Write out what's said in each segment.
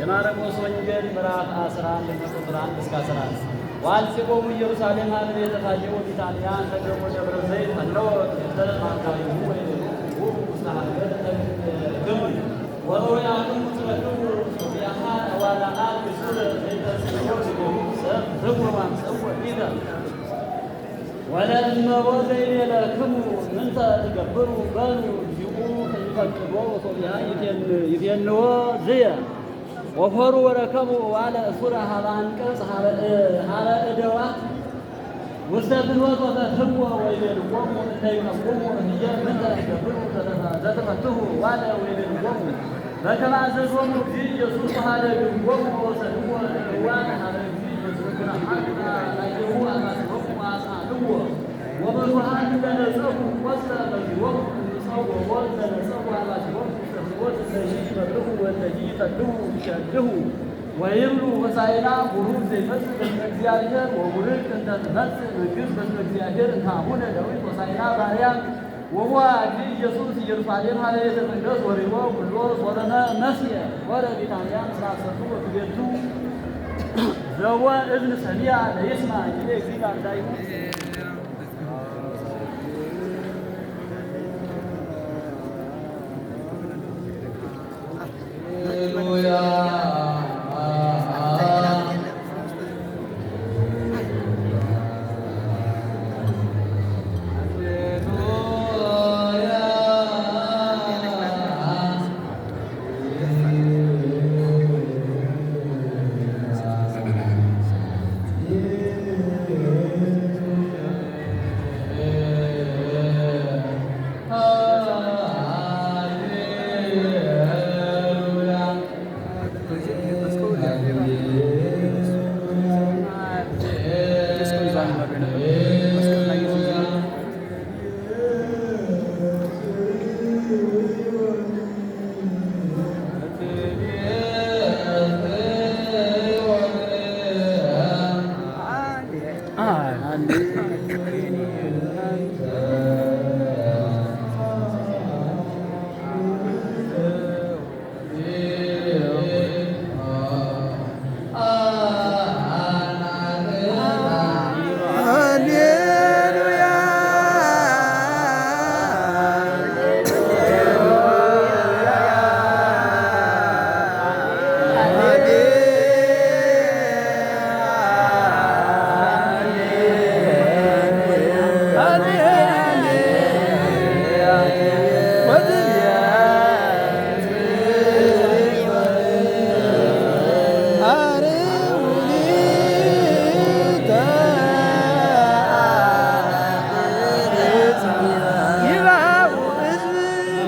የማርቆስ ወንጌል ምዕራፍ 11 ቁጥር 1 እስከ 11 ወአልሲቆሙ ኢየሩሳሌም ሀበ ቤተ ፋጌው ቢታንያ ተገቦ ደብረ ዘይት ፈነወ ተማካዩ ወይ ውስተ ሀገር ተግሙ ወሮያቱም ትረክቡ ሶቢያሃ ዋላአት ብሱረ ዘይተስዮ ሰብ ዝጉርማን ሰው ኢደ ወለእመቦ ዘይቤለክሙ ምንተ ትገብሩ በሉ ዚኡ ከይፈቅዶ ሶቢያ ይፌንዎ ዝየ ወፈሩ ወረከቡ ዋለ እሱረ ሀበ አንቀጽ ሀበ እደዋት ውስተ ፍኖት ወተትህዎ ወይቤልዎሙ እንተ ይቀውሙ ህየ ምንተ ትገብሩ ዘተፈትሁ ዋለ ወይቤልዎሙ በከመ አዘዞሙ እግዚእ ኢየሱስ ወኀደግዎሙ ወወሰድዎ እዋነ ሀበ እግዚእ ኢየሱስ ኩናማና ናይሁ አማስቦሙ አጽአንዎ ወበዙኃን ተነጸፉ ወስተ በዚሆሙ እንጸውዖ ተነጸፉ አማስቦሙ ሰብሖት እለዚ ይበልዑ ወእለዚ ይጠልዑ ይሸልሁ ወይብሉ ሆሳዕና ቡሩክ ዘይመጽእ በስመ እግዚአብሔር ወቡርክ እንተ ትመጽእ መንግሥት በስመ እግዚአብሔር እንተ አቡነ ዳዊት ሆሳዕና በአርያም ወቦአ እግዚእ ኢየሱስ ኢየሩሳሌም ሀበ ቤተ መቅደስ ወሪቦ ኩሎ ሶረመ መስየ ወረ ቢታንያ ምስለ አሰርቱ ወክልኤቱ ዘወ እዝነ ሰሚዐ ለይስማዕ ይቤ እግዚእ አርዳኢሁ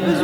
ብዙ